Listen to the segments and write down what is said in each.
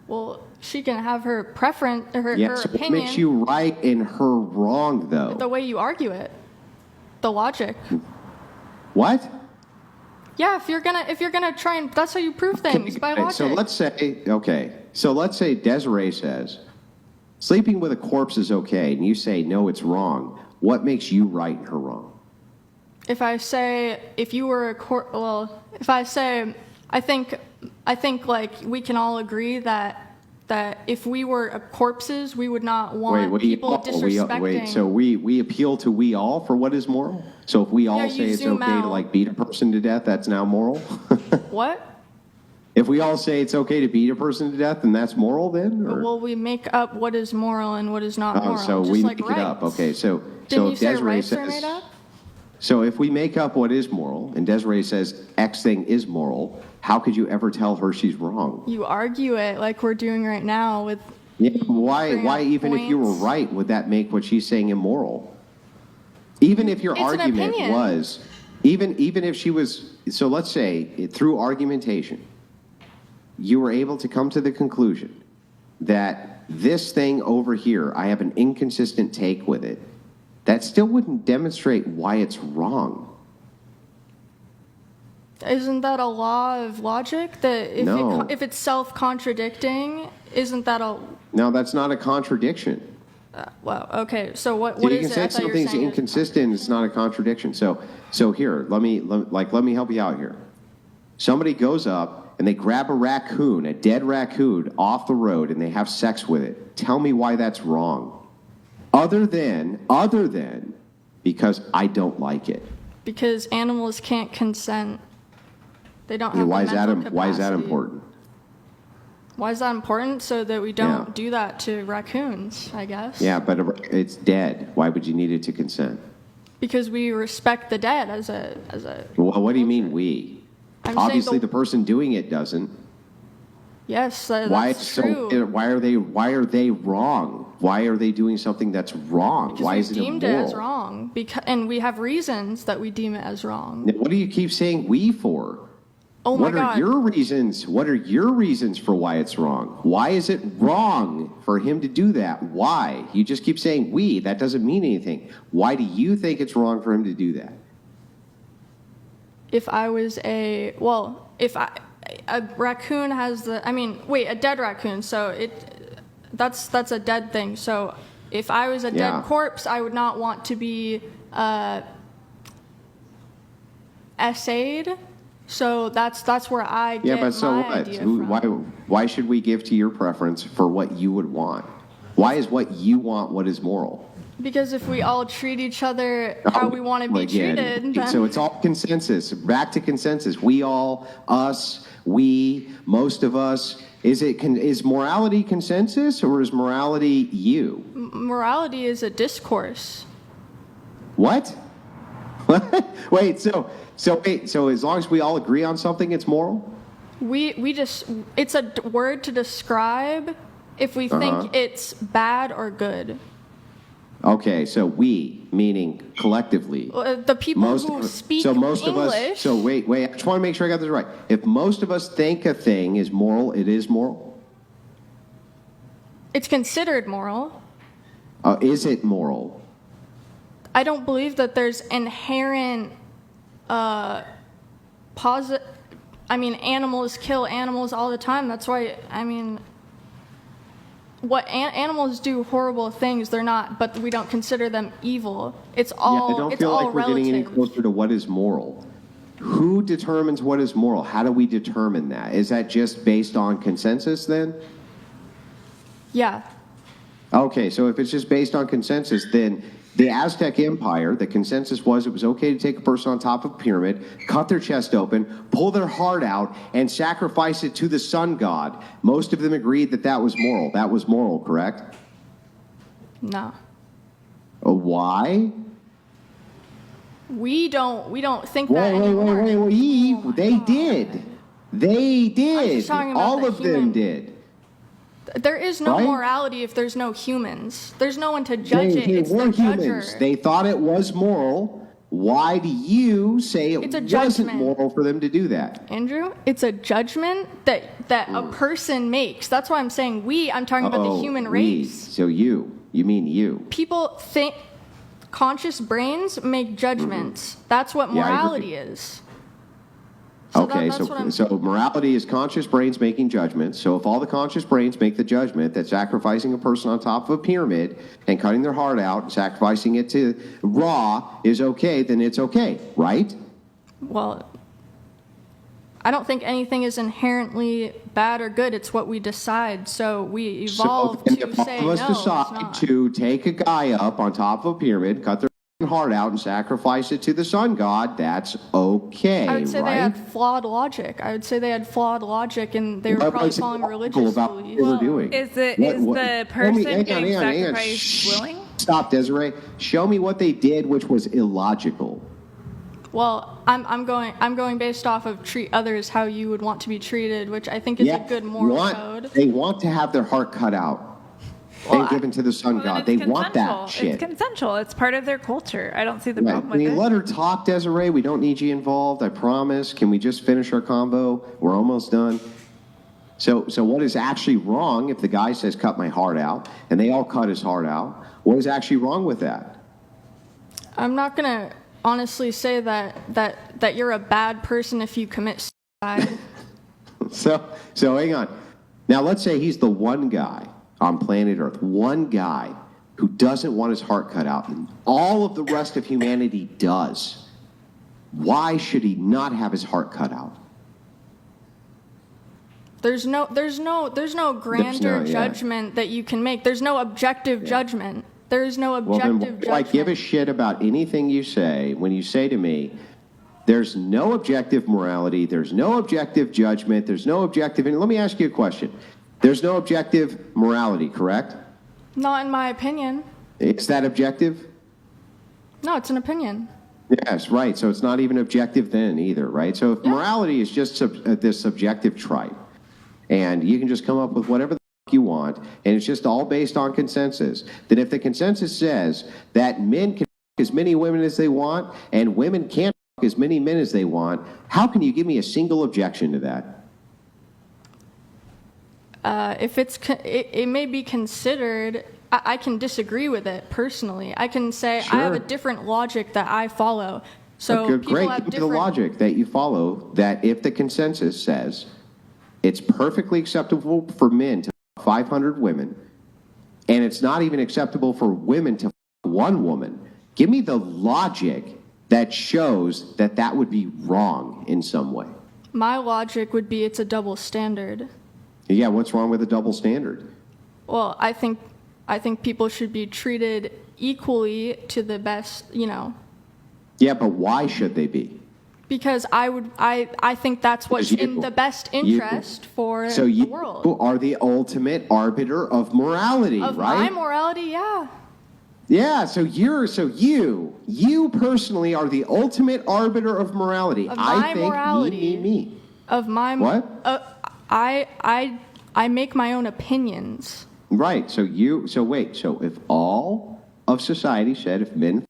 Well, she can have her preference, her so opinion. what makes you right and her wrong, though? The way you argue it, the logic. What? Yeah, if you're gonna try and that's how you prove things, by logic. So let's say Desiree says sleeping with a corpse is okay, and you say no, it's wrong. What makes you right and her wrong? If I say I think like we can all agree that if we were corpses, we would not want people disrespecting. So we appeal to we all for what is moral? So if we all say it's okay to like beat a person to death, that's now moral? What? If we all say it's okay to beat a person to death, then that's moral then? Or? Well, we make up what is moral and what is not moral. So just we like make rights. it up. Okay, so Didn't you if say Desiree rights says, are made up? So if we make up what is moral and Desiree says X thing is moral, how could you ever tell her she's wrong? You argue it like we're doing right now with. Yeah, why even if you were right, would that make what she's saying immoral? Even if your argument was, even if she was, so let's say through argumentation, you were able to come to the conclusion that this thing over here, I have an inconsistent take with it, that still wouldn't demonstrate why it's wrong. Isn't that a law of logic? That if it's self-contradicting, isn't that a... No, that's not a contradiction. Well, okay. So what is it? You can say something's inconsistent. It's not a contradiction. So here, let me help you out here. Somebody goes up and they grab a raccoon, a dead raccoon, off the road, and they have sex with it. Tell me why that's wrong. Other than because I don't like it. Because animals can't consent. They don't have why the mental capacity. Why is that important? Why is that important? So that we don't do that to raccoons, I guess. Yeah, but it's dead. Why would you need it to consent? Because we respect the dead as a. Well, what do you mean we? Obviously, the person doing it doesn't. Yes, that's true. Why are they wrong? Why are they doing something that's wrong? Because why is it immoral? deemed it as wrong, and we have reasons that we deem it as wrong. Now, what do you keep saying we for? Oh my God. What are your reasons? What are your reasons for why it's wrong? Why is it wrong for him to do that? Why? You just keep saying we. That doesn't mean anything. Why do you think it's wrong for him to do that? If a raccoon has a dead raccoon, so that's a dead thing. So if I was a dead corpse, I would not want to be essayed. So that's where I get my idea from. Why should we give to your preference for what you would want? Why is what you want what is moral? Because if we all treat each other how we want to be treated, then... So it's all consensus. Back to consensus. We all, us, we, most of us. Is morality consensus or is morality you? Morality is a discourse. What? Wait. So as long as we all agree on something, it's moral? It's a word to describe if we think it's bad or good. Okay, so we, meaning collectively. The people who speak English. Wait, I just want to make sure I got this right. If most of us think a thing is moral, it is moral? It's considered moral. Is it moral? I don't believe that there's inherent animals kill animals all the time. That's why, animals do horrible things. They're not, but we don't consider them evil. It's all. I don't feel like we're getting any closer to what is moral. Who determines what is moral? How do we determine that? Is that just based on consensus then? Yeah. Okay, so if it's just based on consensus, then the Aztec Empire, the consensus was it was okay to take a person on top of a pyramid, cut their chest open, pull their heart out, and sacrifice it to the sun god. Most of them agreed that that was moral. That was moral, correct? No. Why? We don't think that anymore. They did. They did. All of them did. There is no morality if there's no humans. There's no one to judge it. They were humans. They thought it was moral. Why do you say it It's a wasn't judgment. moral for them to do that? Andrew, it's a judgment that a person makes. That's why I'm saying I'm talking about the human race. So you mean you. People think, conscious brains make judgments. That's what morality is. So Okay, so morality is conscious brains making judgments. So if all the conscious brains make the judgment that sacrificing a person on top of a pyramid and cutting their heart out and sacrificing it to raw is okay, then it's okay, right? Well, I don't think anything is inherently bad or good. It's what we decide. So we evolve to if all say of us no, decide it's not. to take a guy up on top of a pyramid, cut their heart out, and sacrifice it to the sun god, that's okay, I would say right? they had flawed logic. And they were probably following religious about what beliefs. they were doing. Is the person getting sacrificed willing? Stop, Desiree. Show me what they did, which was illogical. Well, I'm going based off of treat others how you would want to be treated, which I think is a good moral code. They want to have their heart cut out and given to the sun god. They want that shit. It's consensual. It's part of their culture. I don't see the problem Can with you it. let her talk, Desiree? We don't need you involved, I promise. Can we just finish our convo? We're almost done. So what is actually wrong if the guy says, cut my heart out, and they all cut his heart out? What is actually wrong with that? I'm not gonna honestly say that you're a bad person if you commit suicide. So hang on. Now let's say he's the one guy on planet Earth, one guy who doesn't want his heart cut out, and all of the rest of humanity does. Why should he not have his heart cut out? There's no grander judgment that you can make. There's no objective judgment. There is no objective judgment. Do I give a shit about anything you say when you say to me, there's no objective morality, there's no objective judgment, there's no objective... And let me ask you a question. There's no objective morality, correct? Not in my opinion. Is that objective? No, it's an opinion. Yes, right. So it's not even objective then either, right? So if morality is just this subjective tripe, and you can just come up with whatever the fuck you want, and it's just all based on consensus, then if the consensus says that men can fuck as many women as they want, and women can't fuck as many men as they want, how can you give me a single objection to that? If it may be considered, I can disagree with it personally. I can say I have a different logic that I follow. So Okay, people great. have Give me different the logic that you follow, that if the consensus says it's perfectly acceptable for men to fuck 500 women, and it's not even acceptable for women to fuck one woman, give me the logic that shows that that would be wrong in some way. My logic would be it's a double standard. Yeah, what's wrong with a double standard? Well, I think people should be treated equally to the best, Yeah, but why should they be? Because I think that's what's in the best interest for the world. So you are the ultimate arbiter of morality, Of right? my morality, yeah. Yeah, so you personally are the ultimate arbiter of morality. Of my I think morality. me. Of my What? I make my own opinions. Right. So if all of society said if men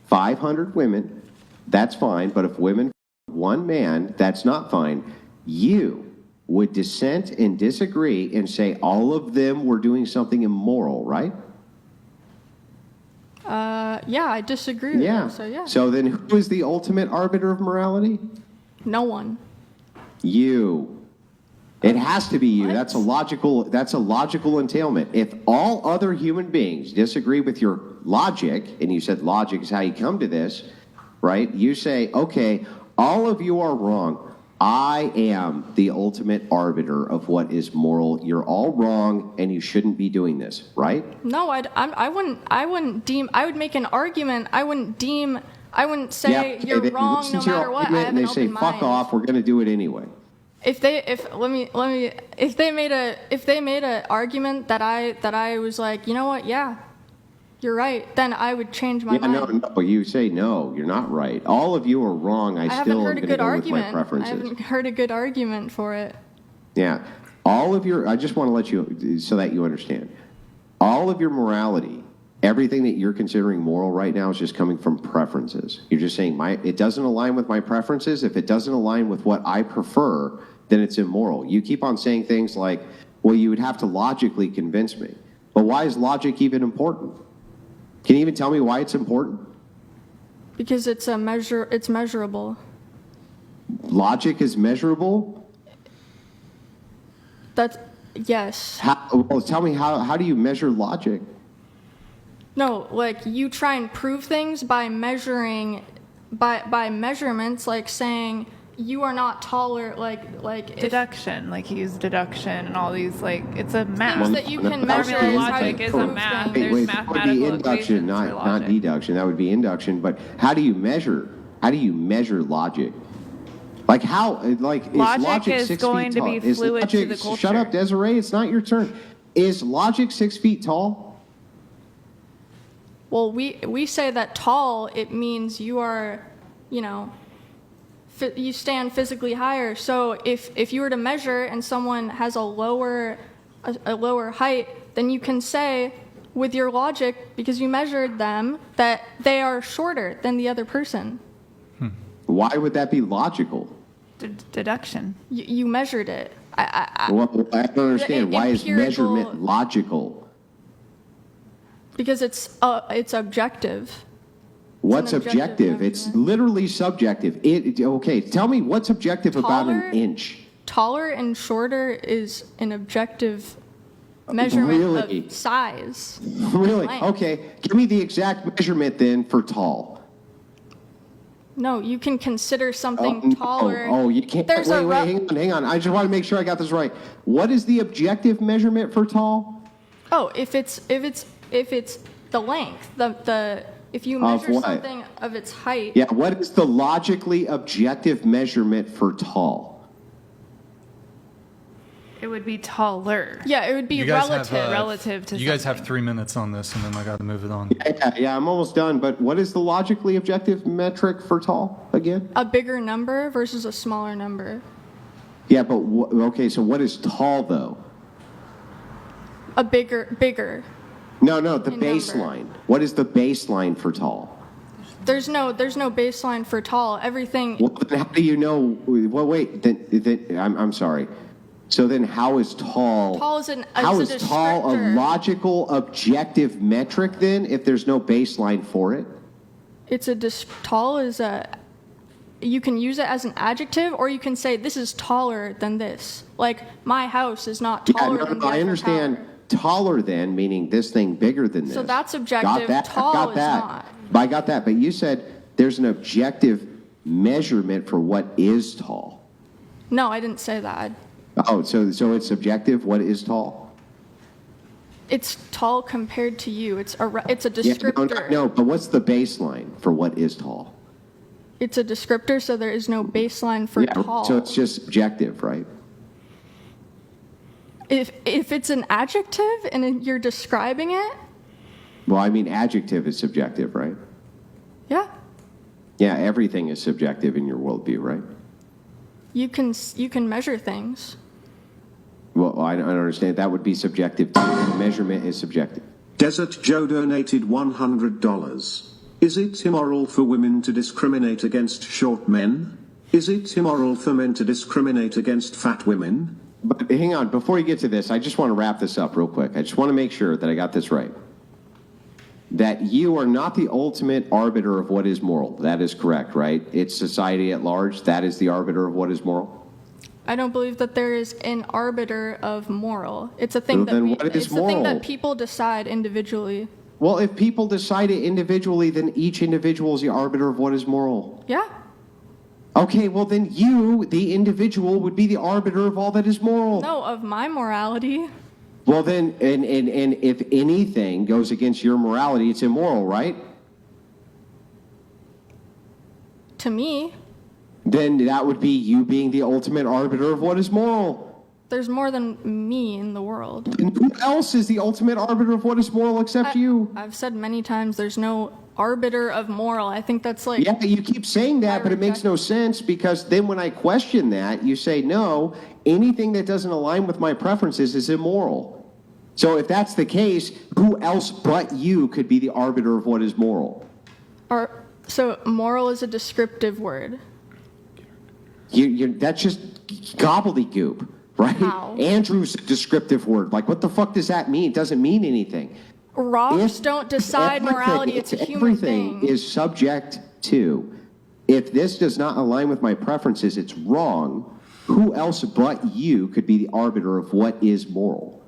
500 women, that's fine, but if women one man, that's not fine. You would dissent and disagree and say all of them were doing something immoral, right? Yeah, I disagree with Yeah. that, so yeah. So then who is the ultimate arbiter of morality? No one. You. It has to be you. What? That's a logical entailment. If all other human beings disagree with your logic, and you said logic is how you come to this, right? You say, okay, all of you are wrong. I am the ultimate arbiter of what is moral. You're all wrong, and you shouldn't be doing this, right? No, I wouldn't deem. I would make an argument. I wouldn't say you're they wrong listen no to your matter what. I argument have and an they say, open fuck mind. off, we're going to do it anyway. If they made a argument that I was like, you know what, yeah, you're right, then I would change my mind. No, you say no, you're not right. All of you are wrong. I haven't still am heard a going to good go with my argument. I preferences. haven't heard a good argument for it. Yeah. I just want to let you, so that you understand. All of your morality everything that you're considering moral right now is just coming from preferences. You're just saying it doesn't align with my preferences. If it doesn't align with what I prefer, then it's immoral. You keep on saying things like, well, you would have to logically convince me. But why is logic even important? Can you even tell me why it's important? Because it's measurable. Logic is measurable? Yes. Well, tell me, how do you measure logic? No, like you try and prove things by measuring, by measurements, like saying you are not taller, like deduction, like you use deduction and all these, like it's a math. Things that you can measure is logic is a math. There's mathematical would be induction, not deduction. That would be induction. But how do you measure? How do you measure logic? Like how? Like logic is 6 going to be fluid to the culture. Shut up, Desiree. It's not your turn. Is logic 6 feet tall? Well, we say that tall, it means you are, you stand physically higher. So if you were to measure and someone has a lower height, then you can say with your logic, because you measured them, that they are shorter than the other person. Why would that be logical? Deduction. You measured it. I don't understand. Why is measurement logical? Because it's objective. What's objective? It's literally subjective. Okay, tell me what's objective about an inch. Taller and shorter is an objective measurement of size. Really? Okay, give me the exact measurement then for tall. No, you can consider something taller. Oh, you can't. Hang on. I just want to make sure I got this right. What is the objective measurement for tall? Oh, if it's the length, if you measure something of its height. Yeah, what is the logically objective measurement for tall? It would be taller. Yeah, it would be relative to You guys have 3 minutes on this, and then I got to move it on. Yeah, I'm almost done. But what is the logically objective metric for tall again? A bigger number versus a smaller number. Yeah, but okay. So what is tall though? A bigger. No, the baseline. Number. What is the baseline for tall? There's no baseline for tall. Everything. Well, then how do you know? Well, wait. Then I'm sorry. So then, how is tall? Tall is tall a logical, objective metric then? If there's no baseline for it, tall is a. You can use it as an adjective, or you can say this is taller than this. Like my house is not taller than the I understand. Tower. Taller than meaning this thing bigger than this. So that's objective. Got that. Tall is not. I got that. But you said there's an objective measurement for what is tall. No, I didn't say that. Oh, so it's subjective. What is tall? It's tall compared to you. It's a descriptor. Yeah, no, but what's the baseline for what is tall? It's a descriptor, so there is no baseline for tall. So it's just subjective, right? If it's an adjective and you're describing it. Well, I mean, adjective is subjective, right? Yeah. Yeah, everything is subjective in your worldview, right? You can measure things. Well, I don't understand. That would be subjective too. Measurement is subjective. Desert Joe donated $100. Is it immoral for women to discriminate against short men? Is it immoral for men to discriminate against fat women? But hang on, before you get to this, I just want to wrap this up real quick. I just want to make sure that I got this right. That you are not the ultimate arbiter of what is moral. That is correct, right? It's society at large. That is the arbiter of what is moral. I don't believe that there is an arbiter of moral. It's a thing it's a thing that people decide individually. Well, if people decide it individually, then each individual is the arbiter of what is moral. Yeah. Okay, well then you, the individual, would be the arbiter of all that is moral. No, of my morality. Well then, and if anything goes against your morality, it's immoral, right? To me. Then that would be you being the ultimate arbiter of what is moral. There's more than me in the world. And who else is the ultimate arbiter of what is moral except you? I've said many times there's no arbiter of moral. I think that's like... Yeah, you keep saying that, but it makes no sense because then when I question that, you say, no, anything that doesn't align with my preferences is immoral. So if that's the case, who else but you could be the arbiter of what is moral? So moral is a descriptive word. That's just gobbledygook, right? How? Andrew's a descriptive word. Like, what the fuck does that mean? It doesn't mean anything. Rocks don't decide morality. It's a human thing. Everything is subject to. If this does not align with my preferences, it's wrong. Who else but you could be the arbiter of what is moral?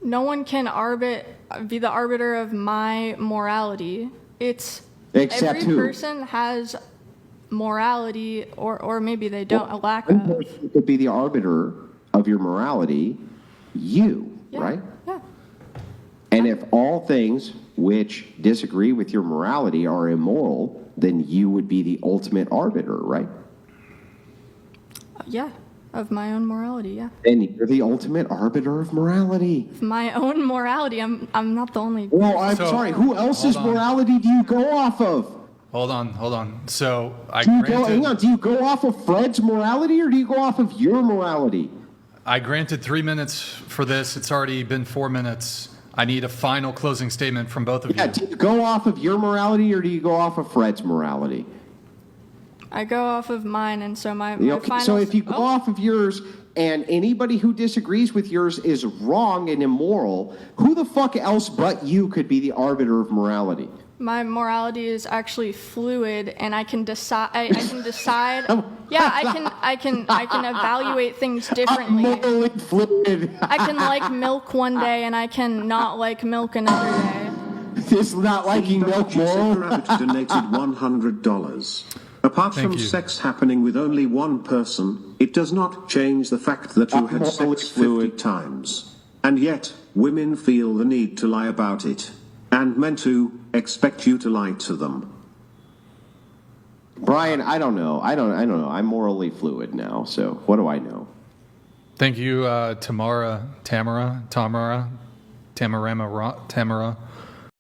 No one can be the arbiter of my morality. Except every who? person has morality, or maybe they don't, a lack of. One person could be the arbiter of your morality, you, Yeah, right? yeah. And if all things which disagree with your morality are immoral, then you would be the ultimate arbiter, right? Yeah, of my own morality, yeah. And you're the ultimate arbiter of morality. Of my own morality, I'm not the only. Well, I'm So, sorry, who else's hold on. morality do you go off of? Hold on. So I Do granted, you go off of Fred's morality or do you go off of your morality? I granted 3 minutes for this. It's already been 4 minutes. I need a final closing statement from both of Yeah, you. do you go off of your morality or do you go off of Fred's morality? I go off of mine, and so my Okay, final. so if you go off of yours and anybody who disagrees with yours is wrong and immoral, who the fuck else but you could be the arbiter of morality? My morality is actually fluid, and I can decide. I can decide. Yeah, I can evaluate things differently. Morally fluid. I can like milk one day, and I can not like milk another day. It's not liking milk moral. Rabbit donated $100. Apart Thank from you. sex happening with only one person, it does not change the fact that you had Morally sex 50 fluid. times. And yet, women feel the need to lie about it. And men too expect you to lie to them. Brian, I don't know. I don't know. I'm morally fluid now, so what do I know? Thank you, Tamara,